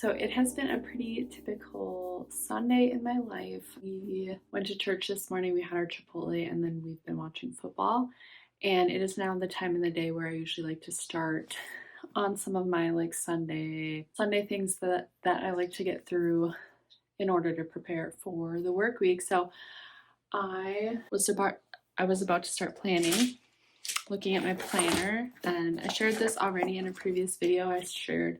So it has been a pretty typical Sunday in my life. We went to church this morning, we had our Chipotle, and then we've been watching football. And it is now the time in the day where I usually like to start on some of my like Sunday things that I like to get through in order to prepare for the work week. So I was about to start planning, looking at my planner, and I shared this already in a previous video. I shared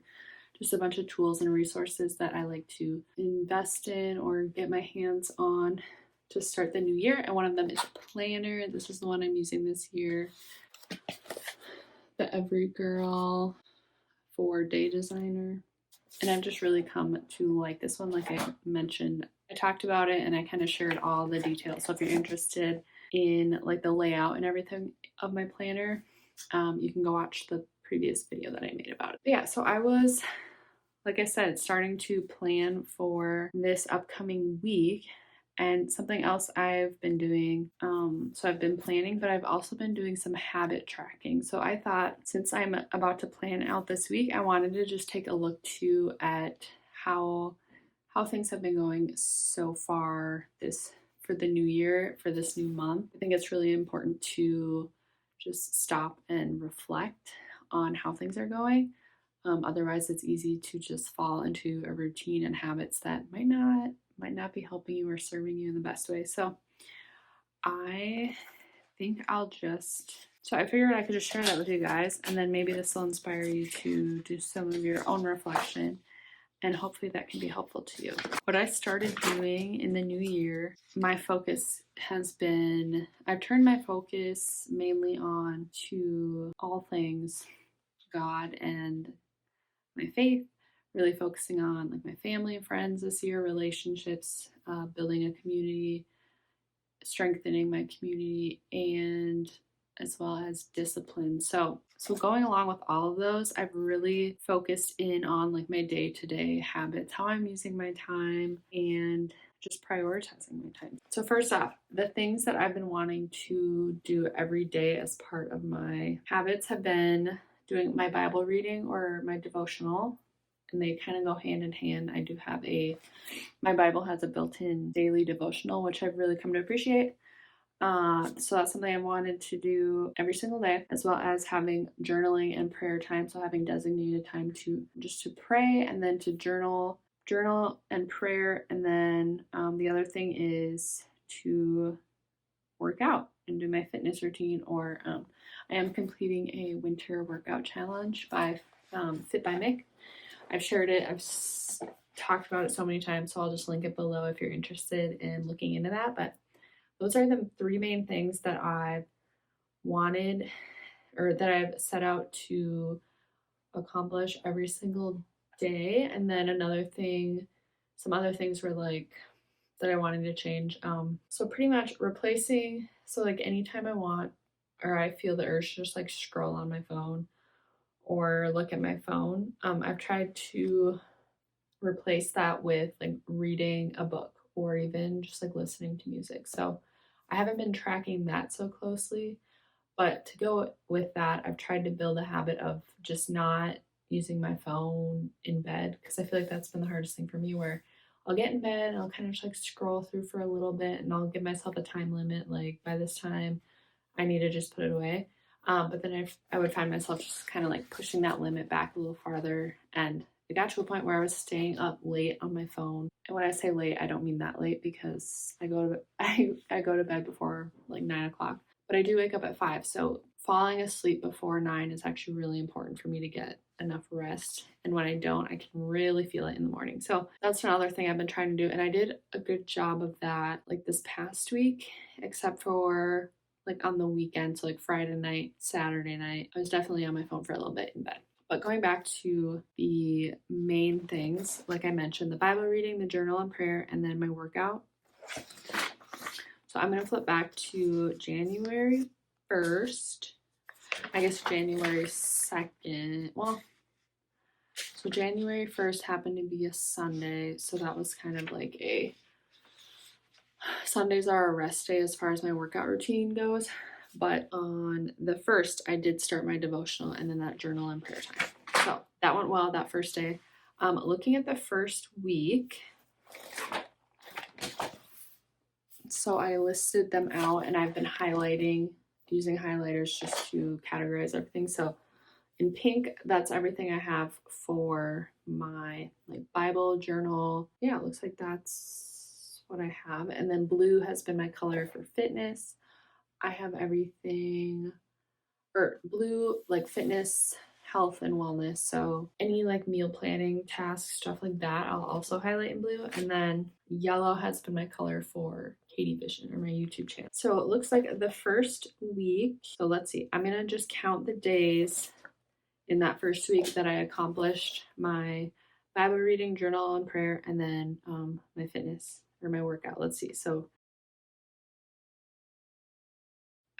just a bunch of tools and resources that I like to invest in or get my hands on to start the new year. And one of them is a planner. This is the one I'm using this year. The Every Girl 4-Day Designer. And I've just really come to like this one. Like I mentioned, I talked about it and I kind of shared all the details. So if you're interested in like the layout and everything of my planner, you can go watch the previous video that I made about it. But yeah, so I was, like I said, starting to plan for this upcoming week. And something else I've been doing, so I've been planning, but I've also been doing some habit tracking. So I thought, since I'm about to plan out this week, I wanted to just take a look too at how things have been going so far for the new year, for this new month. I think it's really important to just stop and reflect on how things are going. Otherwise, it's easy to just fall into a routine and habits that might not be helping you or serving you in the best way. So I think I figured I could just share that with you guys, and then maybe this will inspire you to do some of your own reflection, and hopefully that can be helpful to you. What I started doing in the new year, my focus has been, I've turned my focus mainly on to all things God and my faith, really focusing on like my family and friends this year, relationships, building a community, strengthening my community, and as well as discipline. So going along with all of those, I've really focused in on like my day-to-day habits, how I'm using my time, and just prioritizing my time. So first off, the things that I've been wanting to do every day as part of my habits have been doing my Bible reading or my devotional, and they kind of go hand in hand. I do have my Bible has a built-in daily devotional, which I've really come to appreciate. So that's something I wanted to do every single day, as well as having journaling and prayer time. So having designated time to pray, and then to journal and prayer. And then the other thing is to work out and do my fitness routine, or I am completing a winter workout challenge by Fit by Mick. I've shared it. I've talked about it so many times, so I'll just link it below if you're interested in looking into that. But those are the three main things that I've wanted, or that I've set out to accomplish every single day. And then some other things were like that I wanted to change. So pretty much replacing, so like anytime I want, or I feel the urge to just like scroll on my phone or look at my phone, I've tried to replace that with like reading a book or even just like listening to music. So I haven't been tracking that so closely, but to go with that, I've tried to build a habit of just not using my phone in bed, because I feel like that's been the hardest thing for me, where I'll get in bed and I'll kind of just like scroll through for a little bit, and I'll give myself a time limit, like by this time I need to just put it away. But then I would find myself just kind of like pushing that limit back a little farther, and it got to a point where I was staying up late on my phone. And when I say late, I don't mean that late, because I go to bed before like 9 o'clock, but I do wake up at 5. So falling asleep before 9 is actually really important for me to get enough rest. And when I don't, I can really feel it in the morning. So that's another thing I've been trying to do. And I did a good job of that like this past week, except for like on the weekend. So like Friday night, Saturday night, I was definitely on my phone for a little bit in bed. But going back to the main things, like I mentioned, the Bible reading, the journal and prayer, and then my workout. So I'm going to flip back to January 1st. I guess January 2nd. Well, so January 1st happened to be a Sunday. So that was kind of like Sundays are a rest day as far as my workout routine goes. But on the 1st, I did start my devotional and then that journal and prayer time. So that went well that first day. Looking at the first week, so I listed them out and I've been highlighting, using highlighters just to categorize everything. So in pink, that's everything I have for my like Bible journal. Yeah, it looks like that's what I have. And then blue has been my color for fitness. I have everything, or blue, like fitness, health, and wellness. So any like meal planning tasks, stuff like that, I'll also highlight in blue. And then yellow has been my color for Katie Vision, or my YouTube channel. So it looks like the first week, so let's see, I'm gonna just count the days in that first week that I accomplished my Bible reading, journal, and prayer, and then my fitness or my workout. Let's see. So,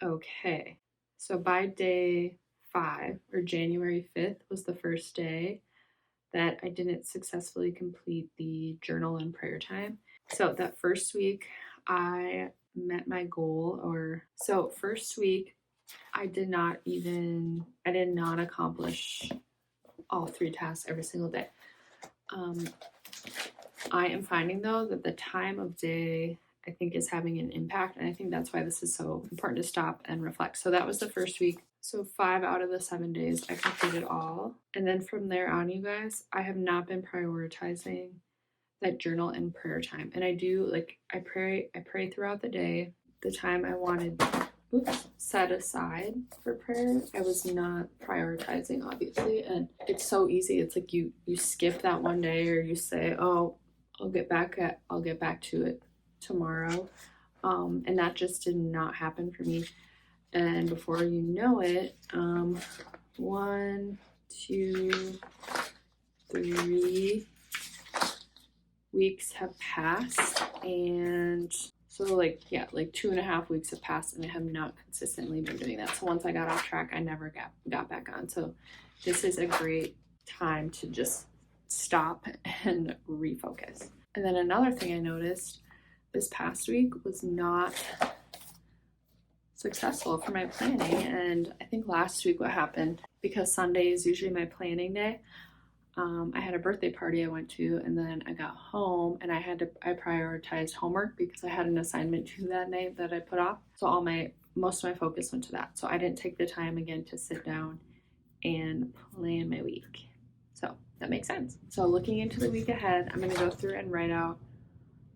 okay. So by day 5, or January 5th, was the first day that I didn't successfully complete the journal and prayer time. So that first week, I met my goal, or so first week, I did not accomplish all 3 tasks every single day. I am finding though that the time of day, I think, is having an impact, and I think that's why this is so important to stop and reflect. So that was the first week. So 5 out of the 7 days I completed all, and then from there on, you guys, I have not been prioritizing that journal and prayer time. And I do, like, I pray throughout the day. The time I wanted set aside for prayer, I was not prioritizing, obviously. And it's so easy. It's like you skip that one day, or you say, oh, I'll get back to it tomorrow. And that just did not happen for me. And before you know it, 1, 2, 3 weeks have passed, and so like 2.5 weeks have passed, and I have not consistently been doing that. So once I got off track, I never got back on. So this is a great time to just stop and refocus. And then another thing I noticed this past week was not successful for my planning. And I think last week what happened, because Sunday is usually my planning day, I had a birthday party I went to, and then I got home and I prioritized homework because I had an assignment due that night that I put off. So most of my focus went to that. So I didn't take the time again to sit down and plan my week. So that makes sense. So looking into the week ahead, I'm going to go through and write out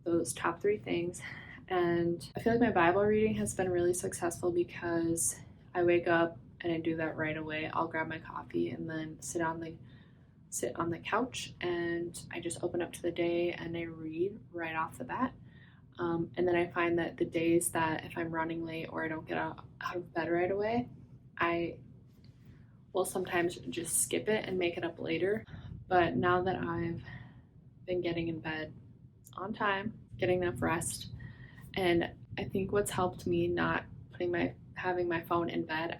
those top 3 things. And I feel like my Bible reading has been really successful because I wake up and I do that right away. I'll grab my coffee and then sit on the couch, and I just open up to the day and I read right off the bat. And then I find that the days that if I'm running late or I don't get out of bed right away, I will sometimes just skip it and make it up later. But now that I've been getting in bed on time, getting enough rest, and I think what's helped me not having my phone in bed,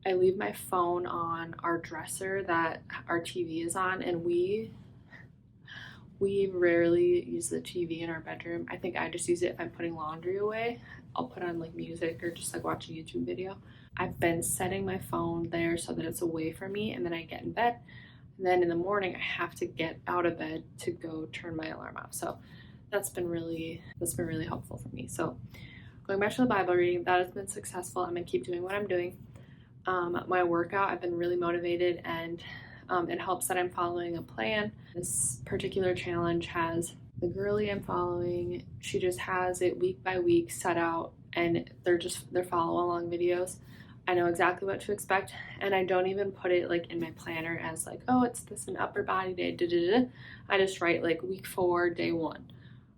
I leave my phone on our dresser that our TV is on, and we rarely use the TV in our bedroom. I think I just use it if I'm putting laundry away. I'll put on like music or just like watch a YouTube video. I've been setting my phone there so that it's away from me, and then I get in bed. And then in the morning, I have to get out of bed to go turn my alarm off. So that's been really helpful for me. So going back to the Bible reading, that has been successful. I'm gonna keep doing what I'm doing. My workout, I've been really motivated, and it helps that I'm following a plan. This particular challenge has the girlie I'm following. She just has it week by week set out, and they're follow along videos. I know exactly what to expect, and I don't even put it like in my planner as like, oh, it's this an upper body day. I just write like week 4, day 1.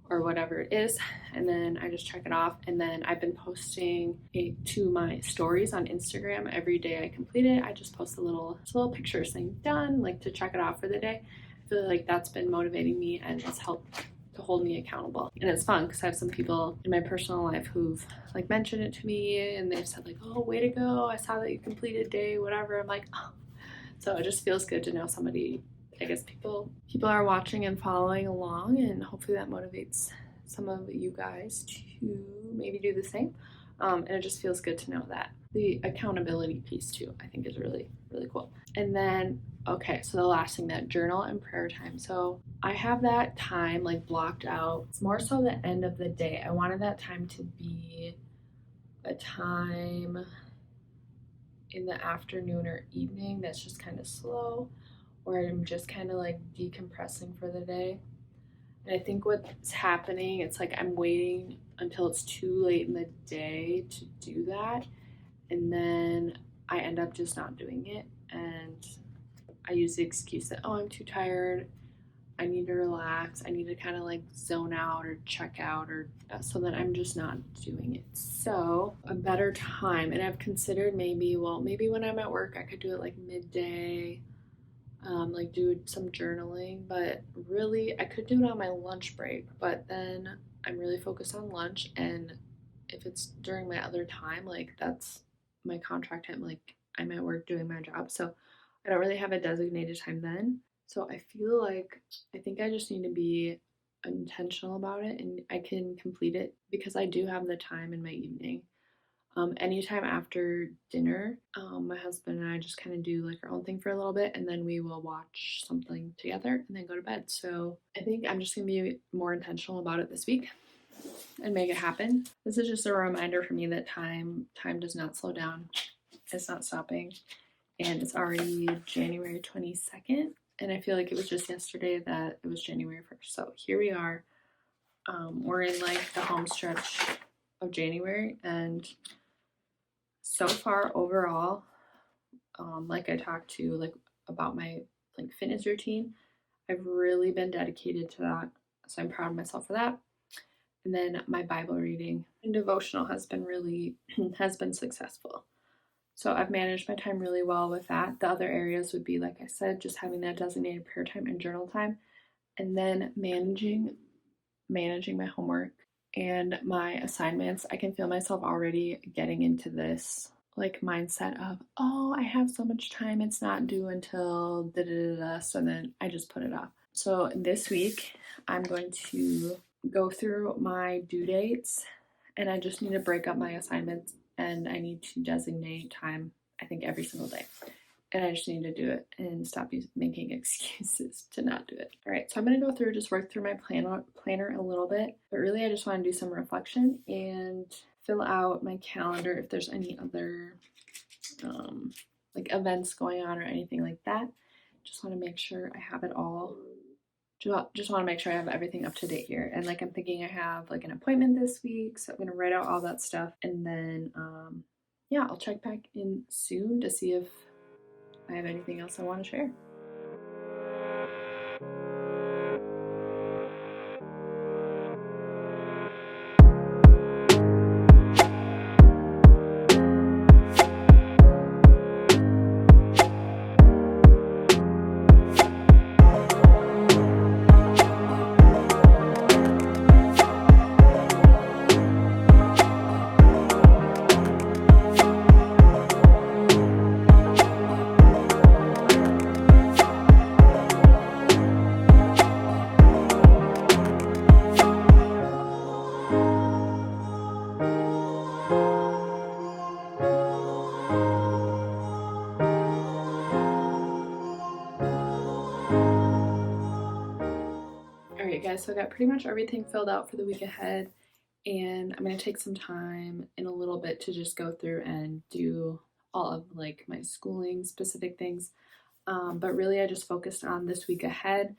Or whatever it is, and then I just check it off. And then I've been posting to my stories on Instagram every day I complete it. I just post a little picture saying done, like to check it off for the day. I feel like that's been motivating me, and it's helped to hold me accountable. And it's fun because I have some people in my personal life who've like mentioned it to me, and they've said like, oh, way to go, I saw that you completed day whatever. I'm like, oh. So it just feels good to know somebody, I guess people are watching and following along, and hopefully that motivates some of you guys to maybe do the same. And it just feels good to know that. The accountability piece too, I think, is really, really cool. And then Okay, so the last thing, that journal and prayer time. So I have that time like blocked out. It's more so the end of the day. I wanted that time to be a time in the afternoon or evening that's just kind of slow, where I'm just kind of like decompressing for the day. And I think what's happening, it's like I'm waiting until it's too late in the day to do that. And then I end up just not doing it. And I use the excuse that, oh, I'm too tired. I need to relax. I need to kind of like zone out or check out, or so that I'm just not doing it. So, a better time, and I've considered maybe, well, maybe when I'm at work, I could do it like midday, like do some journaling, but really, I could do it on my lunch break, but then I'm really focused on lunch. And if it's during my other time, like that's my contract time, like I'm at work doing my job. So, I don't really have a designated time then. So I feel like I think I just need to be intentional about it, and I can complete it because I do have the time in my evening. Anytime after dinner, my husband and I just kind of do like our own thing for a little bit, and then we will watch something together and then go to bed. So I think I'm just gonna be more intentional about it this week and make it happen. This is just a reminder for me that time does not slow down. It's not stopping, and it's already January 22nd. And I feel like it was just yesterday that it was January 1st. So here we are. We're in like the home stretch of January, and so far overall, like I talked to like about my like fitness routine, I've really been dedicated to that. So I'm proud of myself for that. And then my Bible reading and devotional has been really has been successful. So I've managed my time really well with that. The other areas would be, like I said, just having that designated prayer time and journal time, and then managing my homework and my assignments. I can feel myself already getting into this like mindset of, oh, I have so much time, it's not due until da da da, so then I just put it off. So this week I'm going to go through my due dates, and I just need to break up my assignments, and I need to designate time, I think, every single day. And I just need to do it and stop making excuses to not do it. All right, so I'm going to go through, just work through my planner a little bit. But really, I just want to do some reflection and fill out my calendar if there's any other like events going on or anything like that. Just want to make sure I have it all. Just want to make sure I have everything up to date here. And like I'm thinking I have like an appointment this week, so I'm going to write out all that stuff. And then, yeah, I'll check back in soon to see if I have anything else I want to share. All right, guys, so I got pretty much everything filled out for the week ahead, and I'm going to take some time in a little bit to just go through and do all of like my schooling specific things. But really, I just focused on this week ahead.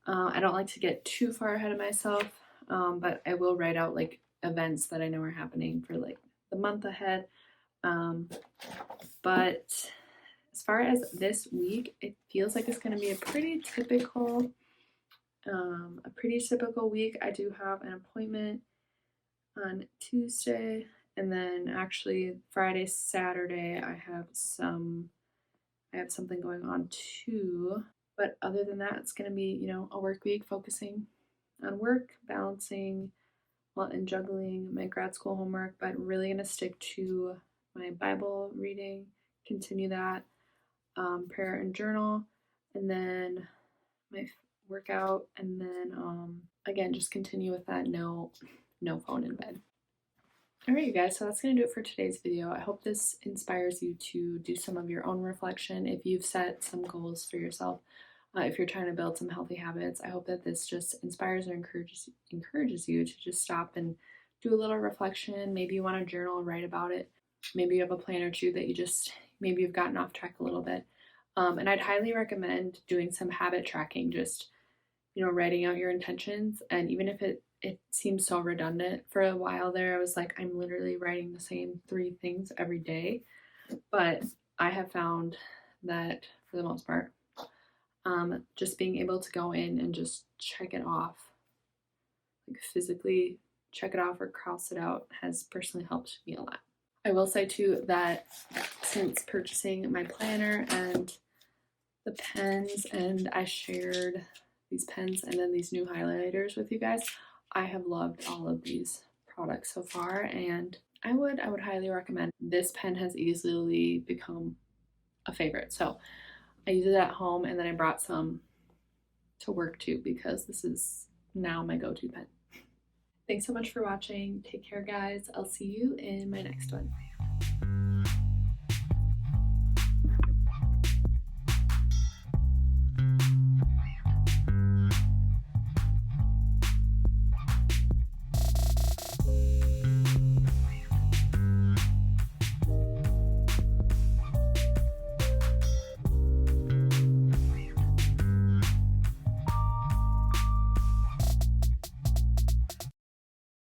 I don't like to get too far ahead of myself, but I will write out like events that I know are happening for like the month ahead. But as far as this week, it feels like it's going to be a pretty typical week. I do have an appointment on Tuesday, and then actually Friday, Saturday, I have something going on too. But other than that, it's going to be, a work week focusing on work, balancing, well, and juggling my grad school homework, but really going to stick to my Bible reading, continue that, prayer and journal, and then my workout, and then again, just continue with that no phone in bed. Alright, you guys, so that's going to do it for today's video. I hope this inspires you to do some of your own reflection. If you've set some goals for yourself, if you're trying to build some healthy habits, I hope that this just inspires or encourages you to just stop and do a little reflection. Maybe you want to journal and write about it. Maybe you have a plan or two that maybe you've gotten off track a little bit. And I'd highly recommend doing some habit tracking, just writing out your intentions. And even if it seems so redundant, for a while there I was like, I'm literally writing the same 3 things every day. But I have found that for the most part, just being able to go in and just check it off, like physically check it off or cross it out, has personally helped me a lot. I will say too that since purchasing my planner and the pens, and I shared these pens and then these new highlighters with you guys, I have loved all of these products so far, and I would highly recommend. This pen has easily become a favorite. So I use it at home, and then I brought some to work too because this is now my go-to pen. Thanks so much for watching. Take care, guys. I'll see you in my next one.